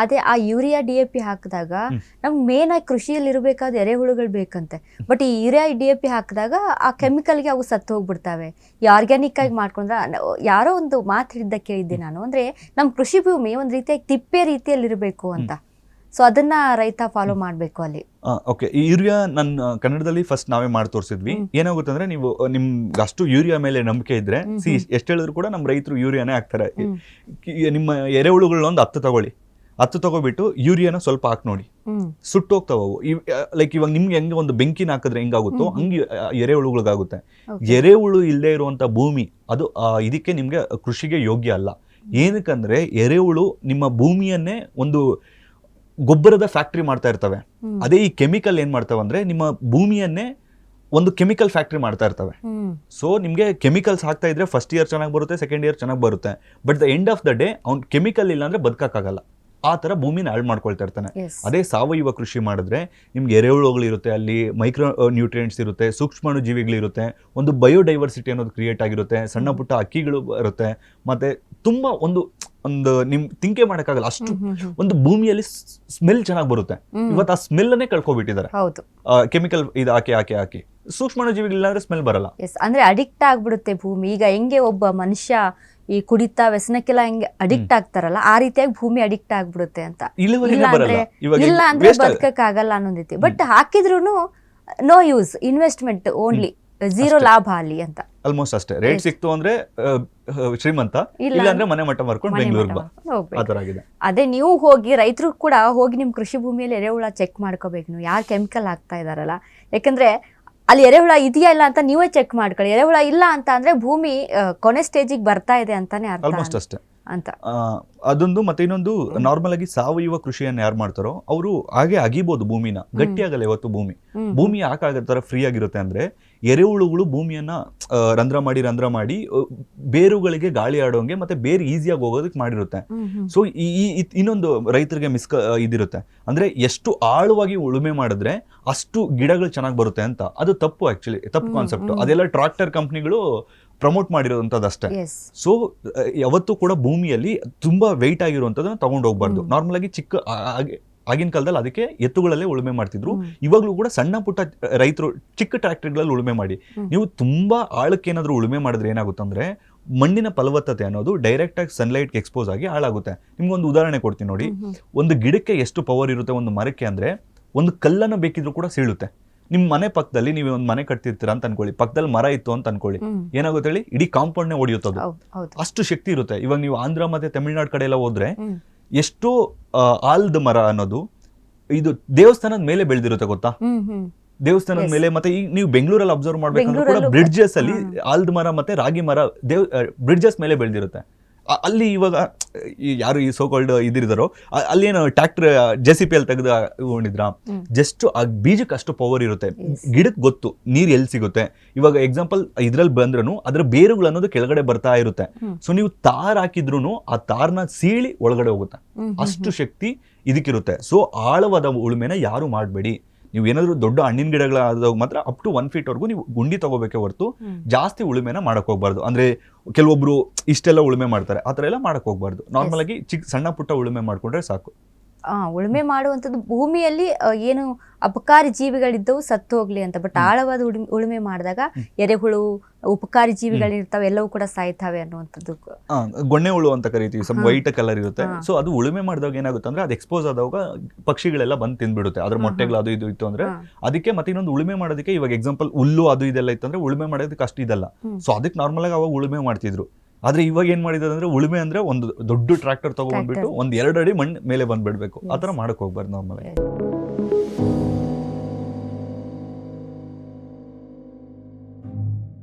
ಅದೇ ಆ urea DAP ಹಾಕಿದಾಗ ನಮ್ಗೆ ಮೇನ್ ಆಗಿ ಕೃಷಿಯಲ್ಲಿ ಇರಬೇಕಾದ ಎರೆಹುಳುಗಳು ಬೇಕಂತೆ. ಬಟ್ ಈ ಯೂರಿಯಾ DAP ಹಾಕಿದಾಗ ಆ ಕೆಮಿಕಲ್ಗೆ ಅವು ಸತ್ತು ಹೋಗ್ಬಿಡ್ತಾವೆ. ಈ ಆರ್ಗ್ಯಾನಿಕ್ ಆಗಿ ಮಾಡ್ಕೊಂಡ್ರೆ ಯಾರೋ ಒಂದು ಮಾತು ಹಿಡಿದ ಕೇಳಿದ್ದೆ ನಾನು, ಅಂದ್ರೆ ನಮ್ ಕೃಷಿ ಭೂಮಿ ಒಂದ್ ರೀತಿಯಾಗಿ ತಿಪ್ಪೆ ರೀತಿಯಲ್ಲಿ ಇರಬೇಕು ಅಂತ. ಸೊ ಅದನ್ನ ರೈತ ಫಾಲೋ ಮಾಡ್ಬೇಕು ಅಲ್ಲಿ. ಓಕೆ, ಈ ಯೂರಿಯಾ ನನ್ನ ಕನ್ನಡದಲ್ಲಿ ಫಸ್ಟ್ ನಾವೇ ಮಾಡಿ ತೋರಿಸಿದ್ವಿ. ಏನಾಗುತ್ತೆ ಅಂದ್ರೆ ನೀವು ನಿಮ್ಗೆ ಅಷ್ಟು ಯೂರಿಯಾ ಮೇಲೆ ನಂಬಿಕೆ ಇದ್ರೆ ಎಷ್ಟು ಹೇಳಿದ್ರು ಕೂಡ ನಮ್ಮ ರೈತರು ಯೂರಿಯಾನೇ ಹಾಕ್ತಾರೆ. ನಿಮ್ಮ ಎರೆಹುಳುಗಳನ್ನ ಒಂದು 10 ತಗೊಳ್ಳಿ, 10 ತಗೋಬಿಟ್ಟು ಯೂರಿಯಾನ ಸ್ವಲ್ಪ ಹಾಕಿ ನೋಡಿ, ಸುಟ್ಟೋಗ್ತಾವು. ಲೈಕ್ ಇವಾಗ ನಿಮ್ಗೆ ಹೆಂಗೆ ಒಂದು ಬೆಂಕಿನ ಹಾಕಿದ್ರೆ ಹೆಂಗಾಗುತ್ತೋ ಹಂಗೆ ಎರೆಹುಳುಗಳಿಗಾಗುತ್ತೆ. ಎರೆಹುಳು ಇಲ್ಲದೆ ಇರುವಂತ ಭೂಮಿ ಅದು ಇದಕ್ಕೆ ನಿಮ್ಗೆ ಕೃಷಿಗೆ ಯೋಗ್ಯ ಅಲ್ಲ. ಏನಕ್ಕಂದ್ರೆ ಎರೆಹುಳು ನಿಮ್ಮ ಭೂಮಿಯನ್ನೇ ಒಂದು ಗೊಬ್ಬರದ ಫ್ಯಾಕ್ಟ್ರಿ ಮಾಡ್ತಾ ಇರ್ತವೆ. ಅದೇ ಈ ಕೆಮಿಕಲ್ ಏನ್ ಮಾಡ್ತಾವೆ ಅಂದ್ರೆ ನಿಮ್ಮ ಭೂಮಿಯನ್ನೇ ಒಂದು ಕೆಮಿಕಲ್ ಫ್ಯಾಕ್ಟ್ರಿ ಮಾಡ್ತಾ ಇರ್ತವೆ. ಸೊ ನಿಮ್ಗೆ ಕೆಮಿಕಲ್ಸ್ ಹಾಕ್ತಾ ಇದ್ರೆ ಫಸ್ಟ್ ಇಯರ್ ಚೆನ್ನಾಗಿ ಬರುತ್ತೆ, ಸೆಕೆಂಡ್ ಇಯರ್ ಚೆನ್ನಾಗಿ ಬರುತ್ತೆ. But the end of the day ಅವ್ನು ಕೆಮಿಕಲ್ ಇಲ್ಲ ಅಂದ್ರೆ ಬದುಕಕ್ಕಾಗಲ್ಲ. ಆ ತರ ಭೂಮಿನ ಹಾಳು ಮಾಡ್ಕೊಳ್ತಾ ಇರ್ತಾನೆ. ಅದೇ ಸಾವಯವ ಕೃಷಿ ಮಾಡಿದ್ರೆ ನಿಮ್ಗೆ ಎರೆಹುಳುಗಳಿರುತ್ತೆ, ಅಲ್ಲಿ ಮೈಕ್ರೋ ನ್ಯೂಟ್ರಿಯೆಂಟ್ಸ್ ಇರುತ್ತೆ, ಸೂಕ್ಷ್ಮಾಣು ಜೀವಿಗಳಿರುತ್ತೆ, ಒಂದು ಬಯೋಡೈವರ್ಸಿಟಿ ಅನ್ನೋದು ಕ್ರಿಯೇಟ್ ಆಗಿರುತ್ತೆ, ಸಣ್ಣ ಪುಟ್ಟ ಅಕ್ಕಿಗಳು ಬರುತ್ತೆ, ಮತ್ತೆ ತುಂಬಾ ಒಂದು ನಿಮ್ ತಿಂಕೆ ಮಾಡಕ್ಕಾಗಲ್ಲ ಅಷ್ಟು ಒಂದು ಭೂಮಿಯಲ್ಲಿ ಸ್ಮೆಲ್ ಚೆನ್ನಾಗಿ ಬರುತ್ತೆ. ಇವತ್ತು ಆ ಸ್ಮೆಲ್ ಅನ್ನೇ ಕಳ್ಕೊಬಿಟ್ಟಿದ್ದಾರೆ ಕೆಮಿಕಲ್ ಇದು ಹಾಕಿ. ಸೂಕ್ಷ್ಮಾಣು ಜೀವಿಗಳಿಲ್ಲ ಅಂದ್ರೆ ಸ್ಮೆಲ್ ಬರಲ್ಲ. ಅಂದ್ರೆ ಅಡಿಕ್ಟ್ ಆಗ್ಬಿಡುತ್ತೆ ಭೂಮಿ. ಈಗ ಹೆಂಗೆ ಒಬ್ಬ ಮನುಷ್ಯ ಈ ಕುಡಿತಾ ವ್ಯಸನಕ್ಕೆಲ್ಲ ಹೆಂಗೆ ಅಡಿಕ್ಟ್ ಆಗ್ತಾರಲ್ಲ, ಆ ರೀತಿಯಾಗಿ ಭೂಮಿ ಅಡಿಕ್ಟ್ ಆಗ್ಬಿಡುತ್ತೆ ಅಂತ. ಇಲ್ಲ ಅಂದ್ರೆ ಬದುಕಕ್ಕಾಗಲ್ಲ ಅನ್ನೋದೈತಿ. ಬಟ್ ಹಾಕಿದ್ರು no use, investment only, zero ಲಾಭ ಅಲ್ಲಿ ಅಂತ. ಆಲ್ಮೋಸ್ಟ್ ಅಷ್ಟೇ. ರೇಟ್ ಸಿಕ್ತು ಅಂದ್ರೆ ಶ್ರೀಮಂತ, ಇಲ್ಲ ಅಂದ್ರೆ ಮನೆ ಮಟ್ಟ ಮಾರ್ಕೊಂಡು ಬೆಂಗಳೂರಿಗೆ ಹೋಗ್ಬೇಕು. ಅದೇ ನೀವು ಹೋಗಿ ರೈತರು ಕೂಡ ಹೋಗಿ ನಿಮ್ ಕೃಷಿ ಭೂಮಿಯಲ್ಲಿ ಎರೆಹುಳ ಚೆಕ್ ಮಾಡ್ಕೋಬೇಕು, ನೀವು ಯಾರು ಕೆಮಿಕಲ್ ಹಾಕ್ತಾ ಇದಾರಲ್ಲ. ಯಾಕಂದ್ರೆ ಅಲ್ಲಿ ಎರೆಹುಳ ಇದೆಯಾ ಇಲ್ಲ ಅಂತ ನೀವೇ ಚೆಕ್ ಮಾಡ್ಕೊಳ್ಳಿ. ಎರೆಹುಳ ಇಲ್ಲ ಅಂತ ಅಂದ್ರೆ ಭೂಮಿ ಕೊನೆ ಸ್ಟೇಜಿಗೆ ಬರ್ತಾ ಇದೆ ಅಂತಾನೆ ಅರ್ಥ. ಆಲ್ಮೋಸ್ಟ್ ಅಷ್ಟೇ ಅಂತ ಅದೊಂದು. ಮತ್ತೆ ಇನ್ನೊಂದು, ನಾರ್ಮಲ್ ಆಗಿ ಸಾವಯವ ಕೃಷಿಯನ್ನು ಯಾರು ಮಾಡ್ತಾರೋ ಅವರು ಹಾಗೆ ಅಗಿಬಹುದು ಭೂಮಿನ, ಗಟ್ಟಿ ಆಗಲ್ಲ. ಇವತ್ತು ಭೂಮಿ ಯಾಕಾಗತ್ತರ ಫ್ರೀ ಆಗಿರುತ್ತೆ ಅಂದ್ರೆ ಎರೆಹುಳುಗಳು ಭೂಮಿಯನ್ನ ರಂಧ್ರ ಮಾಡಿ ಬೇರುಗಳಿಗೆ ಗಾಳಿ ಆಡೋಂಗೆ ಮತ್ತೆ ಬೇರು ಈಸಿಯಾಗಿ ಹೋಗೋದಕ್ಕೆ ಮಾಡಿರುತ್ತೆ. ಸೊ ಇನ್ನೊಂದು ರೈತರಿಗೆ ಇದಿರುತ್ತೆ ಅಂದ್ರೆ ಎಷ್ಟು ಆಳವಾಗಿ ಉಳುಮೆ ಮಾಡಿದ್ರೆ ಅಷ್ಟು ಗಿಡಗಳು ಚೆನ್ನಾಗಿ ಬರುತ್ತೆ ಅಂತ. ಅದು ತಪ್ಪು, ಆಕ್ಚುಲಿ ತಪ್ಪು ಕಾನ್ಸೆಪ್ಟ್. ಅದೆಲ್ಲ ಟ್ರಾಕ್ಟರ್ ಕಂಪ್ನಿಗಳು ಪ್ರಮೋಟ್ ಮಾಡಿರೋಂಥದ್ದು ಅಷ್ಟೇ. ಸೊ ಯಾವತ್ತೂ ಕೂಡ ಭೂಮಿಯಲ್ಲಿ ತುಂಬಾ ವೆಯ್ಟ್ ಆಗಿರುವಂಥದ್ದನ್ನ ತಗೊಂಡು ಹೋಗ್ಬಾರ್ದು. ನಾರ್ಮಲ್ ಆಗಿ ಆಗಿನ ಕಾಲದಲ್ಲಿ ಅದಕ್ಕೆ ಎತ್ತುಗಳಲ್ಲೇ ಉಳುಮೆ ಮಾಡ್ತಿದ್ರು. ಇವಾಗ್ಲೂ ಕೂಡ ಸಣ್ಣ ಪುಟ್ಟ ರೈತರು ಚಿಕ್ಕ ಟ್ರ್ಯಾಕ್ಟರ್ಗಳಲ್ಲಿ ಉಳುಮೆ ಮಾಡಿ, ನೀವು ತುಂಬಾ ಆಳಕ್ಕೆ ಏನಾದ್ರು ಉಳುಮೆ ಮಾಡಿದ್ರೆ ಏನಾಗುತ್ತಂದ್ರೆ ಮಣ್ಣಿನ ಫಲವತ್ತತೆ ಅನ್ನೋದು ಡೈರೆಕ್ಟ್ ಆಗಿ ಸನ್ಲೈಟ್ಗೆ ಎಕ್ಸ್ಪೋಸ್ ಆಗಿ ಹಾಳಾಗುತ್ತೆ. ನಿಮ್ಗೊಂದು ಉದಾಹರಣೆ ಕೊಡ್ತೀನಿ ನೋಡಿ. ಒಂದು ಗಿಡಕ್ಕೆ ಎಷ್ಟು ಪವರ್ ಇರುತ್ತೆ ಒಂದು ಮರಕ್ಕೆ ಅಂದ್ರೆ ಒಂದು ಕಲ್ಲನ್ನು ಬೇಕಿದ್ರು ಕೂಡ ಸೀಳುತ್ತೆ. ನಿಮ್ ಮನೆ ಪಕ್ಕದಲ್ಲಿ ನೀವು ಒಂದು ಮನೆ ಕಟ್ತಿರ್ತೀರಾ ಅಂತ ಅನ್ಕೊಳ್ಳಿ, ಪಕ್ಕದಲ್ಲಿ ಮರ ಇತ್ತು ಅಂತ ಅನ್ಕೊಳ್ಳಿ, ಏನಾಗುತ್ತೆ ಹೇಳಿ, ಇಡೀ ಕಾಂಪೌಂಡ್ನೇ ಹೊಡೆಯುತ್ತದು. ಅಷ್ಟು ಶಕ್ತಿ ಇರುತ್ತೆ. ಇವಾಗ ನೀವು ಆಂಧ್ರ ಮತ್ತೆ ತಮಿಳ್ನಾಡು ಕಡೆ ಎಲ್ಲ ಹೋದ್ರೆ ಎಷ್ಟೋ ಆಲ್ದ ಮರ ಅನ್ನೋದು ಇದು ದೇವಸ್ಥಾನದ ಮೇಲೆ ಬೆಳೆದಿರುತ್ತೆ, ಗೊತ್ತಾ? ದೇವಸ್ಥಾನದ ಮೇಲೆ. ಮತ್ತೆ ಈಗ ನೀವು ಬೆಂಗಳೂರಲ್ಲಿ ಅಬ್ಸರ್ವ್ ಮಾಡ್ಬೇಕಂದ್ರೆ ಕೂಡ ಬ್ರಿಡ್ಜಸ್ ಅಲ್ಲಿ ಆಲ್ದ ಮರ ಮತ್ತೆ ರಾಗಿ ಮರ ಬ್ರಿಡ್ಜಸ್ ಮೇಲೆ ಬೆಳೆದಿರುತ್ತೆ. ಅಲ್ಲಿ ಇವಾಗ ಯಾರು ಈ ಸೋಕಾಲ್ಡ್ ಇದಿರಿದಾರೋ ಅಲ್ಲಿ ಏನು ಟ್ರ್ಯಾಕ್ಟರ್ JCP ಅಲ್ಲಿ ತೆಗೆದುಕೊಂಡಿದ್ರ, ಜಸ್ಟ್ ಆ ಬೀಜಕ್ಕೆ ಅಷ್ಟು ಪವರ್ ಇರುತ್ತೆ. ಗಿಡಕ್ಕೆ ಗೊತ್ತು ನೀರ್ ಎಲ್ಲಿ ಸಿಗುತ್ತೆ. ಇವಾಗ ಎಕ್ಸಾಂಪಲ್ ಇದ್ರಲ್ಲಿ ಬಂದ್ರೂ ಅದ್ರ ಬೇರುಗಳು ಅನ್ನೋದು ಕೆಳಗಡೆ ಬರ್ತಾ ಇರುತ್ತೆ. ಸೊ ನೀವು ತಾರ್ ಹಾಕಿದ್ರು ಆ ತಾರ್ನ ಸೀಳಿ ಒಳಗಡೆ ಹೋಗುತ್ತೆ. ಅಷ್ಟು ಶಕ್ತಿ ಇದಕ್ಕಿರುತ್ತೆ. ಸೊ ಆಳವಾದ ಉಳುಮೆನ ಯಾರು ಮಾಡಬೇಡಿ. ನೀವು ಏನಾದ್ರು ದೊಡ್ಡ ಹಣ್ಣಿನ ಗಿಡಗಳಾದಾಗ ಮಾತ್ರ ಅಪ್ ಟು 1 feet ವರೆಗೂ ನೀವು ಗುಂಡಿ ತಗೋಬೇಕೆ ಹೊರತು ಜಾಸ್ತಿ ಉಳುಮೆನ ಮಾಡಕ್ ಹೋಗ್ಬಾರ್ದು. ಅಂದ್ರೆ ಕೆಲವೊಬ್ರು ಇಷ್ಟೆಲ್ಲ ಉಳುಮೆ ಮಾಡ್ತಾರೆ, ಆ ಥರ ಎಲ್ಲ ಮಾಡಕ್ ಹೋಗ್ಬಾರ್ದು. ನಾರ್ಮಲ್ ಆಗಿ ಸಣ್ಣ ಪುಟ್ಟ ಉಳುಮೆ ಮಾಡ್ಕೊಂಡ್ರೆ ಸಾಕು. ಉಳುಮೆ ಮಾಡುವಂಥದ್ದು ಭೂಮಿಯಲ್ಲಿ ಏನು ಅಪಕಾರಿ ಜೀವಿಗಳಿದ್ದವು ಸತ್ತು ಹೋಗ್ಲಿ ಅಂತ. ಬಟ್ ಆಳವಾದ ಉಳುಮೆ ಮಾಡಿದಾಗ ಎರೆಹುಳು, ಉಪಕಾರಿ ಜೀವಿಗಳಿರ್ತಾವೆ, ಎಲ್ಲವೂ ಕೂಡ ಸಾಯ್ತಾವೆ ಅನ್ನುವಂಥದ್ದು. ಗೊಣ್ಣೆ ಹುಳು ಅಂತ ಕರಿತೀವಿ, ಸ್ವಲ್ಪ ವೈಟ್ ಕಲರ್ ಇರುತ್ತೆ. ಸೊ ಅದು ಉಳುಮೆ ಮಾಡಿದಾಗ ಏನಾಗುತ್ತೆ ಅಂದ್ರೆ ಅದು ಎಕ್ಸ್ಪೋಸ್ ಆದಾಗ ಪಕ್ಷಿಗಳೆಲ್ಲ ಬಂದು ತಿಂದ್ಬಿಡುತ್ತೆ ಅದ್ರ ಮೊಟ್ಟೆಗಳು. ಅದು ಇದು ಇತ್ತು ಅಂದ್ರೆ ಅದಕ್ಕೆ. ಮತ್ತೆ ಇನ್ನೊಂದು ಉಳುಮೆ ಮಾಡೋದಕ್ಕೆ ಇವಾಗ ಎಕ್ಸಾಂಪಲ್ ಹುಲ್ಲು ಅದು ಇದೆಲ್ಲ ಇತ್ತು ಅಂದ್ರೆ ಉಳುಮೆ ಮಾಡೋದಕ್ಕೆ ಅಷ್ಟು ಇದಲ್ಲ. ಸೊ ಅದಕ್ಕೆ ನಾರ್ಮಲ್ ಆಗಿ ಅವಾಗ ಉಳುಮೆ ಮಾಡ್ತಿದ್ರು. ಆದ್ರೆ ಇವಾಗ ಏನ್ ಮಾಡಿದ್ರೆ ಅಂದ್ರೆ ಉಳುಮೆ ಅಂದ್ರೆ ಒಂದು ದೊಡ್ಡ ಟ್ರ್ಯಾಕ್ಟರ್ ತಗೊಂಡ್ಬಿಟ್ಟು 1-2 ಅಡಿ ಮಣ್ಣು ಮೇಲೆ ಬಂದ್ಬಿಡ್ಬೇಕು. ಆತರ ಮಾಡಕ್ ಹೋಗ್ಬಾರ್ದು ನಾರ್ಮಲ್ ಆಗಿ.